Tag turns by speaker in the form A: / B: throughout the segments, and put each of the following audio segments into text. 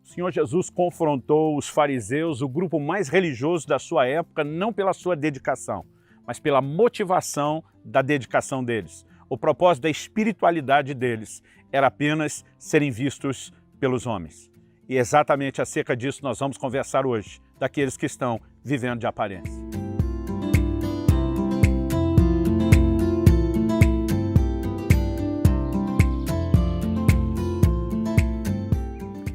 A: O Senhor Jesus confrontou os fariseus, o grupo mais religioso da sua época, não pela sua dedicação, mas pela motivação da dedicação deles. O propósito da espiritualidade deles era apenas serem vistos pelos homens. E exatamente acerca disso nós vamos conversar hoje, daqueles que estão vivendo de aparência.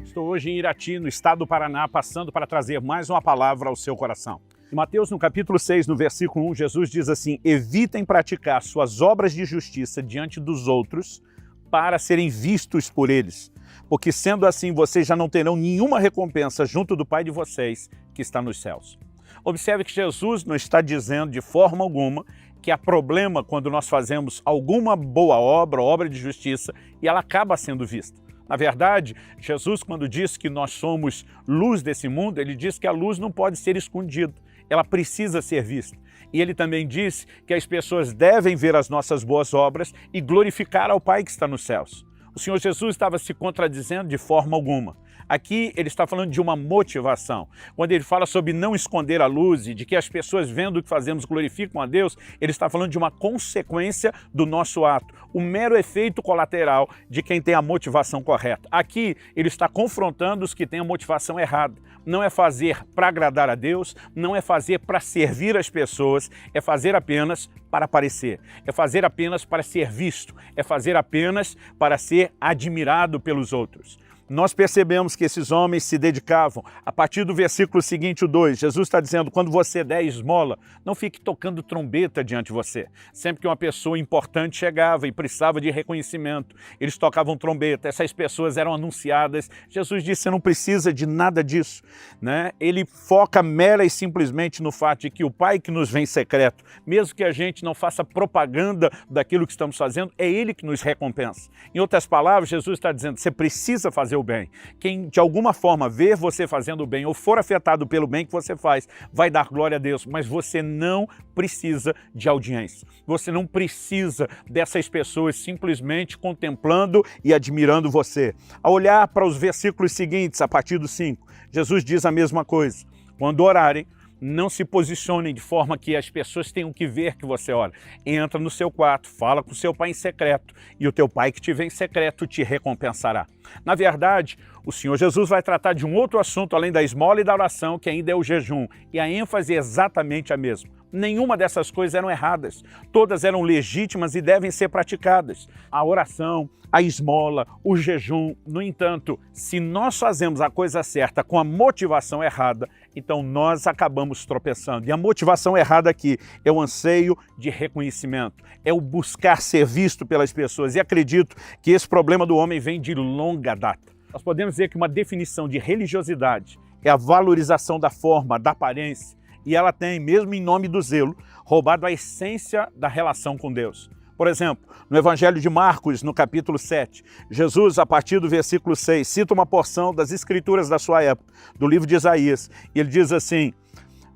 A: Estou hoje em Irati, no estado do Paraná, passando para trazer mais uma palavra ao seu coração. Em Mateus, no capítulo 6, no versículo 1, Jesus diz assim: evitem praticar suas obras de justiça diante dos outros para serem vistos por eles, porque sendo assim vocês já não terão nenhuma recompensa junto do Pai de vocês que está nos céus. Observe que Jesus não está dizendo de forma alguma que há problema quando nós fazemos alguma boa obra, obra de justiça, e ela acaba sendo vista. Na verdade, Jesus, quando diz que nós somos luz desse mundo, ele diz que a luz não pode ser escondida, ela precisa ser vista. E ele também diz que as pessoas devem ver as nossas boas obras e glorificar ao Pai que está nos céus. O Senhor Jesus estava se contradizendo de forma alguma. Aqui ele está falando de uma motivação. Quando ele fala sobre não esconder a luz e de que as pessoas vendo o que fazemos glorificam a Deus, ele está falando de uma consequência do nosso ato, o mero efeito colateral de quem tem a motivação correta. Aqui ele está confrontando os que têm a motivação errada. Não é fazer para agradar a Deus, não é fazer para servir as pessoas, é fazer apenas para aparecer, é fazer apenas para ser visto, é fazer apenas para ser admirado pelos outros. Nós percebemos que esses homens se dedicavam. A partir do versículo seguinte, o 2, Jesus está dizendo, quando você der esmola, não fique tocando trombeta diante de você. Sempre que uma pessoa importante chegava e precisava de reconhecimento, eles tocavam trombeta, essas pessoas eram anunciadas. Jesus disse, você não precisa de nada disso, né? Ele foca mera e simplesmente no fato de que o Pai que nos vem em secreto, mesmo que a gente não faça propaganda daquilo que estamos fazendo, é Ele que nos recompensa. Em outras palavras, Jesus está dizendo, você precisa fazer o bem. Quem de alguma forma ver você fazendo o bem ou for afetado pelo bem que você faz, vai dar glória a Deus, mas você não precisa de audiência. Você não precisa dessas pessoas simplesmente contemplando e admirando você. Ao olhar para os versículos seguintes, a partir do 5, Jesus diz a mesma coisa. Quando orarem, não se posicionem de forma que as pessoas tenham que ver que você ora. Entra no seu quarto, fala com o seu pai em secreto e o teu pai que te vê em secreto te recompensará. Na verdade, o Senhor Jesus vai tratar de um outro assunto além da esmola e da oração, que ainda é o jejum. E a ênfase é exatamente a mesma. Nenhuma dessas coisas eram erradas. Todas eram legítimas e devem ser praticadas. A oração, a esmola, o jejum. No entanto, se nós fazemos a coisa certa com a motivação errada, então nós acabamos tropeçando. E a motivação errada aqui é o anseio de reconhecimento, é o buscar ser visto pelas pessoas. E acredito que esse problema do homem vem de longa data. Nós podemos dizer que uma definição de religiosidade é a valorização da forma, da aparência, e ela tem, mesmo em nome do zelo, roubado a essência da relação com Deus. Por exemplo, no Evangelho de Marcos, no capítulo 7, Jesus, a partir do versículo 6, cita uma porção das Escrituras da sua época, do livro de Isaías, e ele diz assim,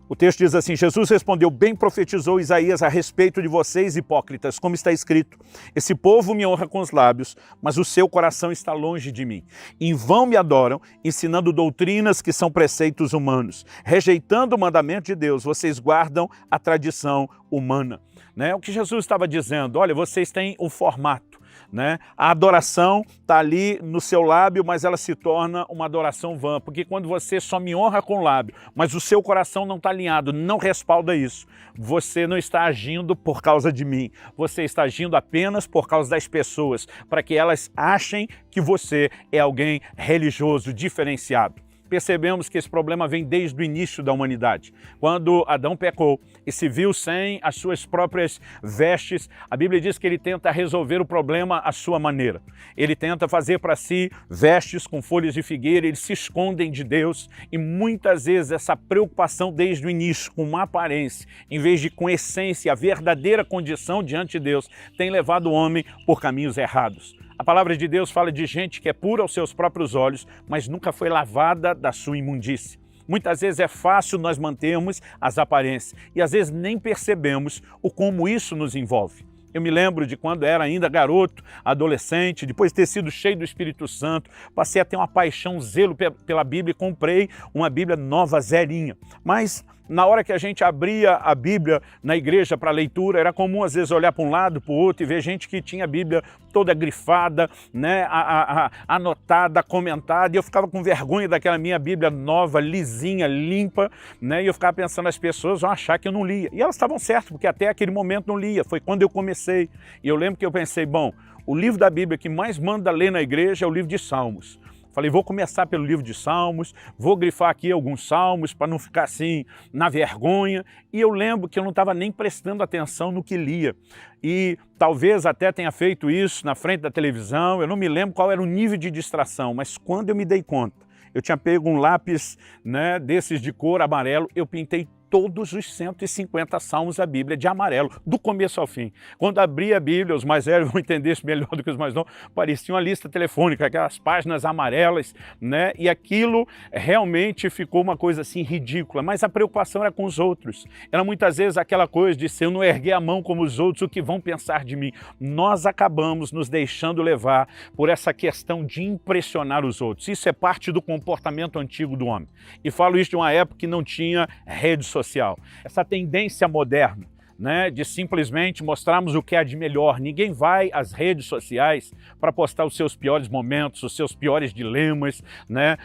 A: o texto diz assim, Jesus respondeu, bem profetizou Isaías a respeito de vocês, hipócritas, como está escrito, esse povo me honra com os lábios, mas o seu coração está longe de mim. Em vão me adoram, ensinando doutrinas que são preceitos humanos. Rejeitando o mandamento de Deus, vocês guardam a tradição humana. Né? O que Jesus estava dizendo, olha, vocês têm um formato. Né? A adoração está ali no seu lábio, mas ela se torna uma adoração vã, porque quando você só me honra com o lábio, mas o seu coração não está alinhado, não respalda isso, você não está agindo por causa de mim, você está agindo apenas por causa das pessoas, para que elas achem que você é alguém religioso, diferenciado. Percebemos que esse problema vem desde o início da humanidade. Quando Adão pecou e se viu sem as suas próprias vestes, a Bíblia diz que ele tenta resolver o problema à sua maneira. Ele tenta fazer para si vestes com folhas de figueira, eles se escondem de Deus e muitas vezes essa preocupação desde o início com uma aparência, em vez de com essência, a verdadeira condição diante de Deus, tem levado o homem por caminhos errados. A palavra de Deus fala de gente que é pura aos seus próprios olhos, mas nunca foi lavada da sua imundície. Muitas vezes é fácil nós mantermos as aparências e às vezes nem percebemos o como isso nos envolve. Eu me lembro de quando era ainda garoto, adolescente, depois de ter sido cheio do Espírito Santo, passei a ter uma paixão, zelo pela Bíblia e comprei uma Bíblia nova, zerinha. Mas na hora que a gente abria a Bíblia na igreja para leitura, era comum às vezes olhar para um lado, para o outro e ver gente que tinha a Bíblia toda grifada, né, anotada, comentada, e eu ficava com vergonha daquela minha Bíblia nova, lisinha, limpa, né, e eu ficava pensando, as pessoas vão achar que eu não lia. E elas estavam certas, porque até aquele momento não lia, foi quando eu comecei. E eu lembro que eu pensei, bom, o livro da Bíblia que mais manda ler na igreja é o livro de Salmos. Falei, vou começar pelo livro de Salmos, vou grifar aqui alguns salmos para não ficar assim na vergonha. E eu lembro que eu não estava nem prestando atenção no que lia. E talvez até tenha feito isso na frente da televisão, eu não me lembro qual era o nível de distração, mas quando eu me dei conta, eu tinha pego um lápis, né, desses de cor amarelo, eu pintei todos os 150 salmos da Bíblia de amarelo, do começo ao fim. Quando abri a Bíblia, os mais velhos vão entender isso melhor do que os mais novos, parecia uma lista telefônica, aquelas páginas amarelas, né? E aquilo realmente ficou uma coisa assim ridícula, mas a preocupação era com os outros. Era muitas vezes aquela coisa de se eu não erguer a mão como os outros, o que vão pensar de mim? Nós acabamos nos deixando levar por essa questão de impressionar os outros. Isso é parte do comportamento antigo do homem. E falo isso de uma época que não tinha rede social. Essa tendência moderna, né, de simplesmente mostrarmos o que há de melhor. Ninguém vai às redes sociais para postar os seus piores momentos, os seus piores dilemas, né?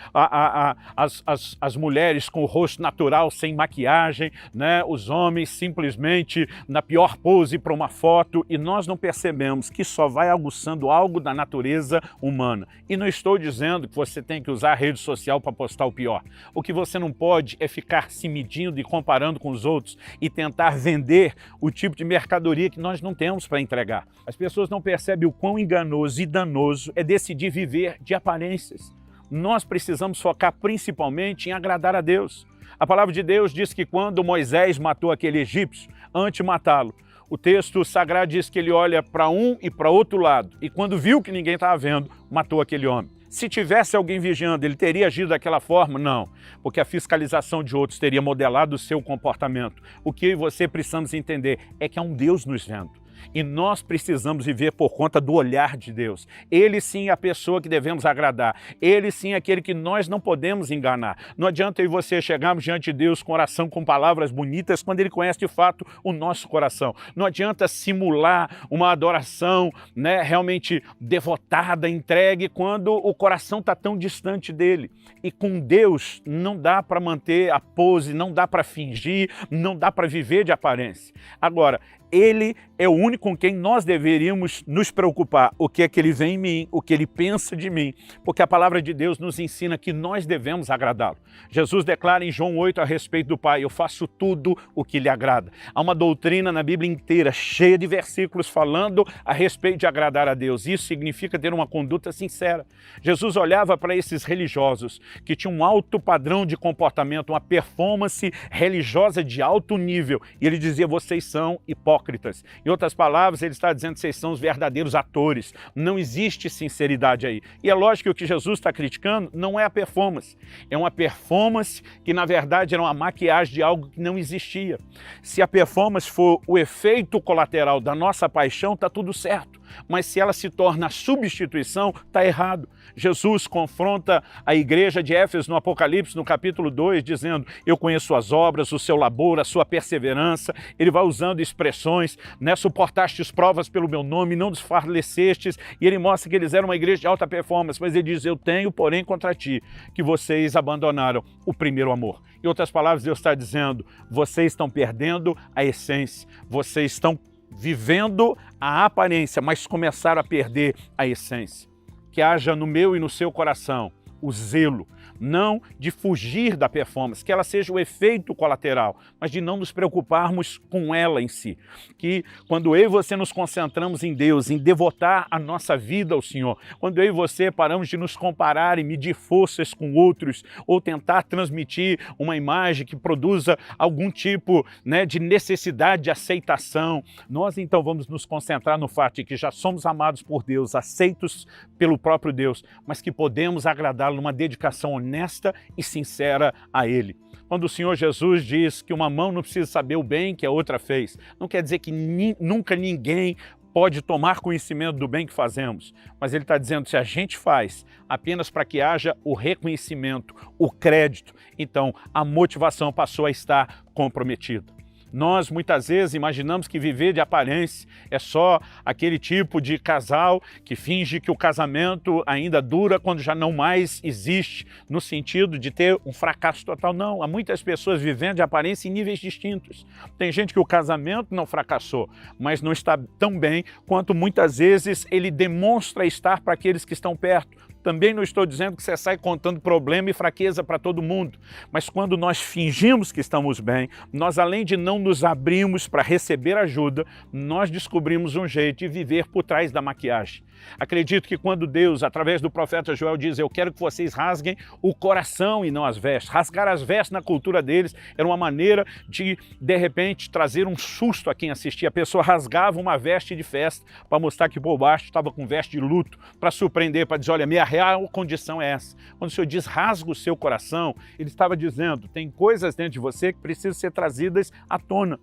A: As mulheres com o rosto natural, sem maquiagem, né? Os homens simplesmente na pior pose para uma foto, e nós não percebemos que só vai aguçando algo da natureza humana. E não estou dizendo que você tem que usar a rede social para postar o pior. O que você não pode é ficar se medindo e comparando com os outros e tentar vender o tipo de mercadoria que nós não temos para entregar. As pessoas não percebem o quão enganoso e danoso é decidir viver de aparências. Nós precisamos focar principalmente em agradar a Deus. A palavra de Deus diz que quando Moisés matou aquele egípcio, antes de matá-lo, o texto sagrado diz que ele olha para um e para outro lado, e quando viu que ninguém estava vendo, matou aquele homem. Se tivesse alguém vigiando, ele teria agido daquela forma? Não, porque a fiscalização de outros teria modelado o seu comportamento. O que você precisamos entender é que há um Deus nos vendo. E nós precisamos viver por conta do olhar de Deus. Ele sim é a pessoa que devemos agradar. Ele sim é aquele que nós não podemos enganar. Não adianta eu e você chegarmos diante de Deus com oração, com palavras bonitas, quando Ele conhece de fato o nosso coração. Não adianta simular uma adoração, né, realmente devotada, entregue, quando o coração está tão distante dEle. E com Deus não dá para manter a pose, não dá para fingir, não dá para viver de aparência. Agora, Ele é o único com quem nós deveríamos nos preocupar. O que é que Ele vê em mim, o que Ele pensa de mim, porque a palavra de Deus nos ensina que nós devemos agradá-lo. Jesus declara em João 8 a respeito do Pai, eu faço tudo o que lhe agrada. Há uma doutrina na Bíblia inteira, cheia de versículos falando a respeito de agradar a Deus. Isso significa ter uma conduta sincera. Jesus olhava para esses religiosos que tinham um alto padrão de comportamento, uma performance religiosa de alto nível, e Ele dizia, vocês são hipócritas. Em outras palavras, Ele está dizendo que vocês são os verdadeiros atores. Não existe sinceridade aí. E é lógico que o que Jesus está criticando não é a performance. É uma performance que, na verdade, era uma maquiagem de algo que não existia. Se a performance for o efeito colateral da nossa paixão, está tudo certo. Mas se ela se torna a substituição, está errado. Jesus confronta a igreja de Éfeso no Apocalipse, no capítulo 2, dizendo, eu conheço suas obras, o seu labor, a sua perseverança. Ele vai usando expressões, né? Suportastes provas pelo meu nome, não desfalecestes. E ele mostra que eles eram uma igreja de alta performance, mas ele diz, eu tenho, porém, contra ti, que vocês abandonaram o primeiro amor. Em outras palavras, Deus está dizendo, vocês estão perdendo a essência, vocês estão vivendo a aparência, mas começaram a perder a essência. Que haja no meu e no seu coração o zelo, não de fugir da performance, que ela seja o efeito colateral, mas de não nos preocuparmos com ela em si. Que quando eu e você nos concentramos em Deus, em devotar a nossa vida ao Senhor, quando eu e você paramos de nos comparar e medir forças com outros, ou tentar transmitir uma imagem que produza algum tipo, né, de necessidade de aceitação, nós então vamos nos concentrar no fato de que já somos amados por Deus, aceitos pelo próprio Deus, mas que podemos agradá-lo numa dedicação honesta e sincera a Ele. Quando o Senhor Jesus diz que uma mão não precisa saber o bem que a outra fez, não quer dizer que nunca ninguém pode tomar conhecimento do bem que fazemos, mas ele está dizendo que se a gente faz apenas para que haja o reconhecimento, o crédito, então a motivação passou a estar comprometida. Nós muitas vezes imaginamos que viver de aparência é só aquele tipo de casal que finge que o casamento ainda dura quando já não mais existe, no sentido de ter um fracasso total. Não, há muitas pessoas vivendo de aparência em níveis distintos. Tem gente que o casamento não fracassou, mas não está tão bem quanto muitas vezes ele demonstra estar para aqueles que estão perto. Também não estou dizendo que você sai contando problema e fraqueza para todo mundo, mas quando nós fingimos que estamos bem, nós além de não nos abrirmos para receber ajuda, nós descobrimos um jeito de viver por trás da maquiagem. Acredito que quando Deus, através do profeta Joel, diz: eu quero que vocês rasguem o coração e não as vestes. Rasgar as vestes na cultura deles era uma maneira de repente, trazer um susto a quem assistia. A pessoa rasgava uma veste de festa para mostrar que por baixo estava com veste de luto, para surpreender, para dizer: olha, minha real condição é essa. Quando o Senhor diz rasga o seu coração, ele estava dizendo, tem coisas dentro de você que precisam ser trazidas à tona.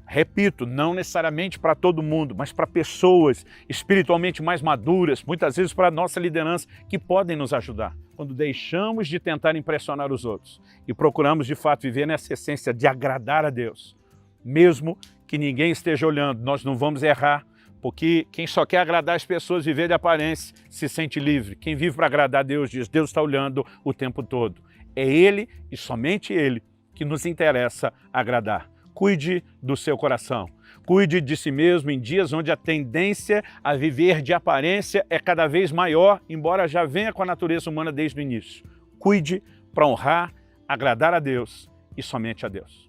A: Repito, não necessariamente para todo mundo, mas para pessoas espiritualmente mais maduras, muitas vezes para a nossa liderança, que podem nos ajudar. Quando deixamos de tentar impressionar os outros e procuramos de fato viver nessa essência de agradar a Deus, mesmo que ninguém esteja olhando, nós não vamos errar, porque quem só quer agradar as pessoas, viver de aparência, se sente livre. Quem vive para agradar a Deus diz: Deus está olhando o tempo todo. É Ele e somente Ele que nos interessa agradar. Cuide do seu coração, cuide de si mesmo em dias onde a tendência a viver de aparência é cada vez maior, embora já venha com a natureza humana desde o início. Cuide para honrar, agradar a Deus e somente a Deus.